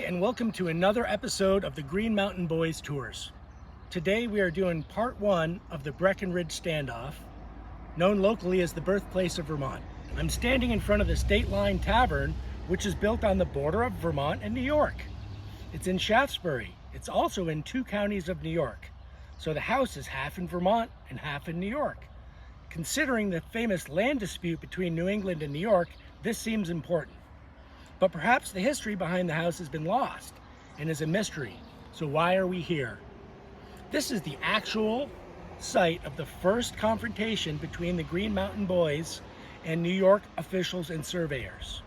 and welcome to another episode of the Green Mountain Boys Tours. Today we are doing part one of the Breakenridge standoff, known locally as the birthplace of Vermont. I'm standing in front of the State Line Tavern, which is built on the border of Vermont and New York. It's in Shaftesbury. It's also in 2 counties of New York. So the house is half in Vermont and half in New York. Considering the famous land dispute between New England and New York, this seems important. But perhaps the history behind the house has been lost and is a mystery. So why are we here? This is the actual site of the first confrontation between the Green Mountain Boys and New York officials and surveyors.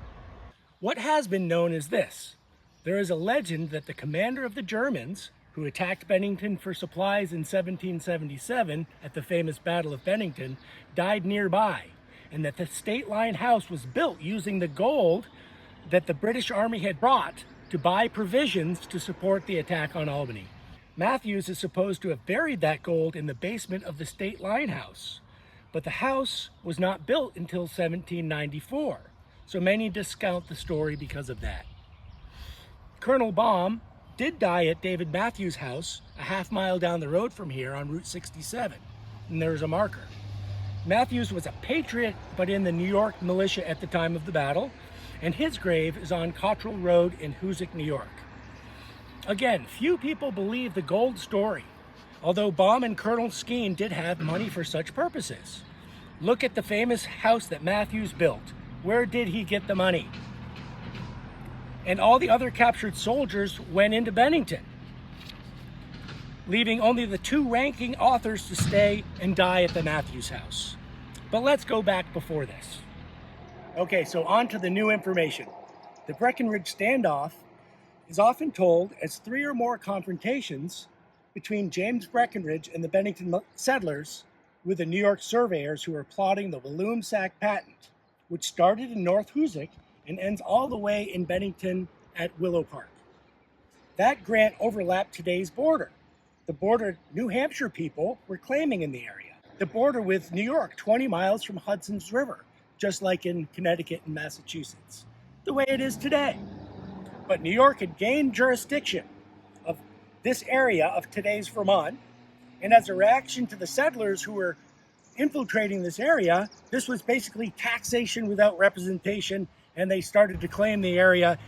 What has been known is this. There is a legend that the commander of the Germans, who attacked Bennington for supplies in 1777 at the famous Battle of Bennington, died nearby, and that the State Line house was built using the gold that the British Army had brought to buy provisions to support the attack on Albany. Matthews is supposed to have buried that gold in the basement of the State Line house, but the house was not built until 1794, so many discount the story because of that. Colonel Baum did die at David Matthews' house a half-mile down the road from here on Route 67, and there's a marker. Matthews was a patriot, but in the New York militia at the time of the battle, and his grave is on Cottrell Road in Hoosick, New York. Again, few people believe the gold story, although Baum and Colonel Skeen did have money for such purposes. Look at the famous house that Matthews built. Where did he get the money? And all the other captured soldiers went into Bennington, leaving only the 2 ranking authors to stay and die at the Matthews house. But let's go back before this. Okay, so on to the new information. The Breakenridge standoff is often told as 3 or more confrontations between James Breakenridge and the Bennington settlers with the New York surveyors who were plotting the Walloomsac patent, which started in North Hoosick and ends all the way in Bennington at Willow Park. That grant overlapped today's border. The border New Hampshire people were claiming in the area. The border with New York, 20 miles from Hudson's River, just like in Connecticut and Massachusetts, the way it is today. But New York had gained jurisdiction of this area of today's Vermont, and as a reaction to the settlers who were infiltrating this area, this was basically taxation without representation, and they started to claim the area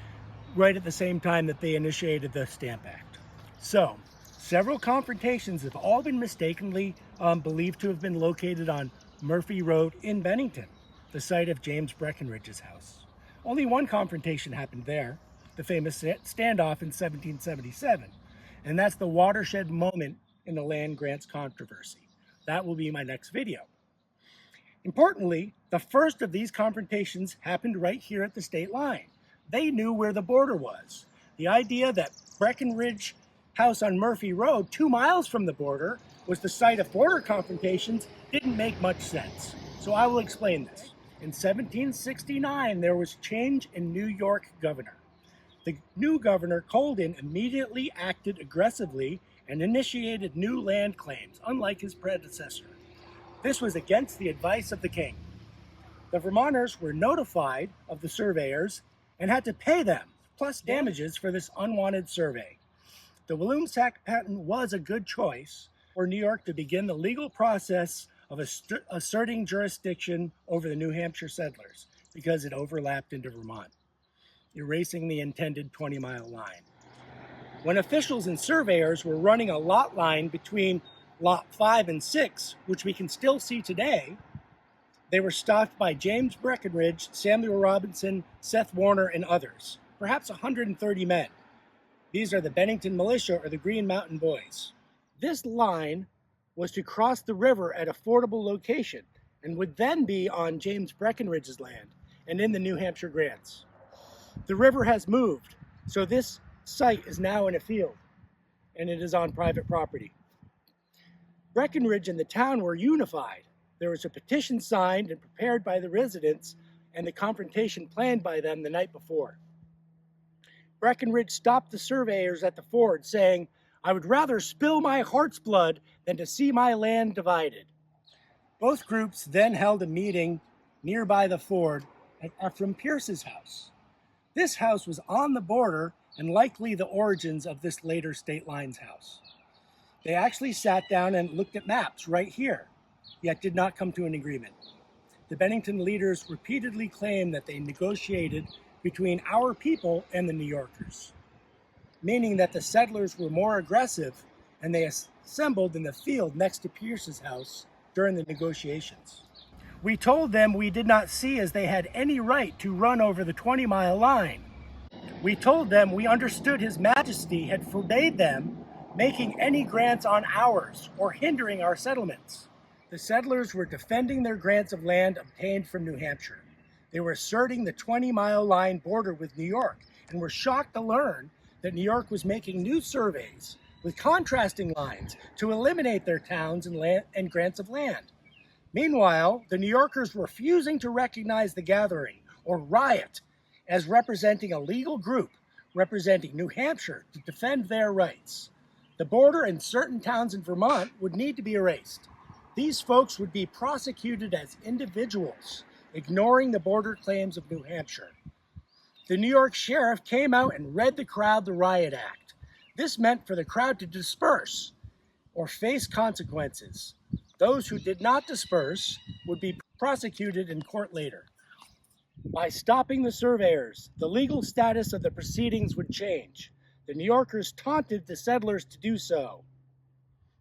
right at the same time that they initiated the Stamp Act. So, several confrontations have all been mistakenly believed to have been located on Murphy Road in Bennington, the site of James Breakenridge's house. Only one confrontation happened there, the famous standoff in 1777, and that's the watershed moment in the land grants controversy. That will be my next video. Importantly, the first of these confrontations happened right here at the state line. They knew where the border was. The idea that Breakenridge house on Murphy Road, 2 miles from the border, was the site of border confrontations didn't make much sense. So I will explain this. In 1769, there was change in New York governor. The new governor, Colden, immediately acted aggressively and initiated new land claims, unlike his predecessor. This was against the advice of the king. The Vermonters were notified of the surveyors and had to pay them, plus damages for this unwanted survey. The Walloomsac patent was a good choice for New York to begin the legal process of asserting jurisdiction over the New Hampshire settlers because it overlapped into Vermont, erasing the intended 20-mile line. When officials and surveyors were running a lot line between Lot 5 and 6, which we can still see today, they were stopped by James Breakenridge, Samuel Robinson, Seth Warner, and others, perhaps 130 men. These are the Bennington militia or the Green Mountain Boys. This line was to cross the river at a fordable location and would then be on James Breckenridge's land and in the New Hampshire grants. The river has moved, so this site is now in a field and it is on private property. Breckenridge and the town were unified. There was a petition signed and prepared by the residents and the confrontation planned by them the night before. Breckenridge stopped the surveyors at the ford saying, "I would rather spill my heart's blood than to see my land divided." Both groups then held a meeting nearby the ford at Ephraim Pierce's house. This house was on the border and likely the origins of this later state lines house. They actually sat down and looked at maps right here, yet did not come to an agreement. The Bennington leaders repeatedly claimed that they negotiated between our people and the New Yorkers, meaning that the settlers were more aggressive and they assembled in the field next to Pierce's house during the negotiations. We told them we did not see as they had any right to run over the 20-mile line. We told them we understood His Majesty had forbade them making any grants on ours or hindering our settlements. The settlers were defending their grants of land obtained from New Hampshire. They were asserting the 20-mile line border with New York and were shocked to learn that New York was making new surveys with contrasting lines to eliminate their towns and grants of land. Meanwhile, the New Yorkers were refusing to recognize the gathering or riot as representing a legal group representing New Hampshire to defend their rights. The border and certain towns in Vermont would need to be erased. These folks would be prosecuted as individuals, ignoring the border claims of New Hampshire. The New York sheriff came out and read the crowd the riot act. This meant for the crowd to disperse or face consequences. Those who did not disperse would be prosecuted in court later. By stopping the surveyors, the legal status of the proceedings would change. The New Yorkers taunted the settlers to do so.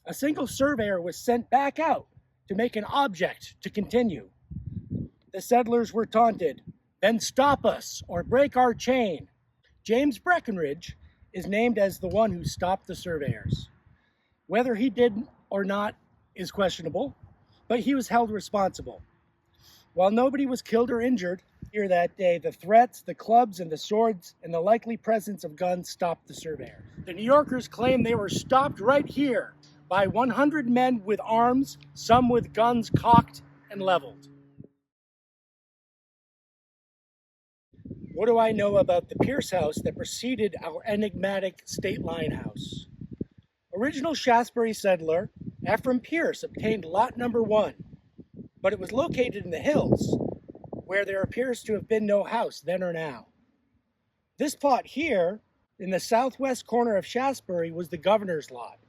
A single surveyor was sent back out to make an object to continue. The settlers were taunted, "Then stop us or break our chain." James Breakenridge is named as the one who stopped the surveyors. Whether he did or not is questionable, but he was held responsible. While nobody was killed or injured here that day, the threats, the clubs, and the swords, and the likely presence of guns stopped the surveyors. The New Yorkers claimed they were stopped right here by 100 men with arms, some with guns cocked and leveled. What do I know about the Pierce house that preceded our enigmatic state line house? Original Shasbury settler Ephraim Pierce obtained lot number 1, but it was located in the hills, where there appears to have been no house then or now. This plot here, in the southwest corner of Shasbury, was the governor's lot.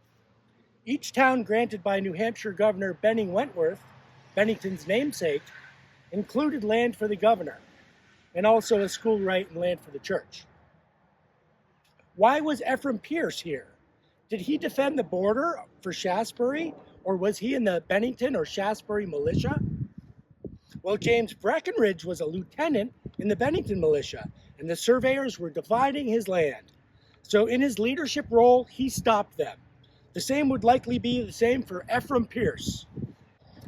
Each town granted by New Hampshire Governor Benning Wentworth, Bennington's namesake, included land for the governor, and also a school right and land for the church. Why was Ephraim Pierce here? Did he defend the border for Shasbury, or was he in the Bennington or Shasbury militia? Well, James Breakenridge was a lieutenant in the Bennington militia, and the surveyors were dividing his land. So in his leadership role, he stopped them. The same would likely be the same for Ephraim Pierce.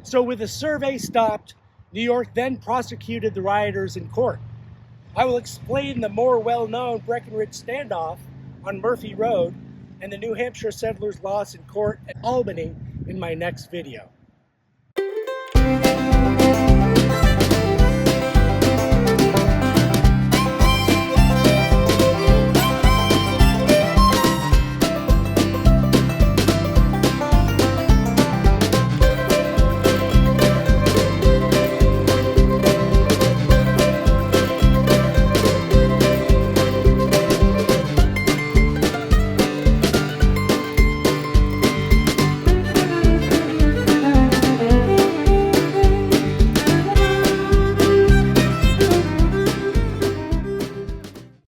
So with the survey stopped, New York then prosecuted the rioters in court. I will explain the more well-known Breakenridge standoff on Murphy Road and the New Hampshire settlers' loss in court at Albany in my next video.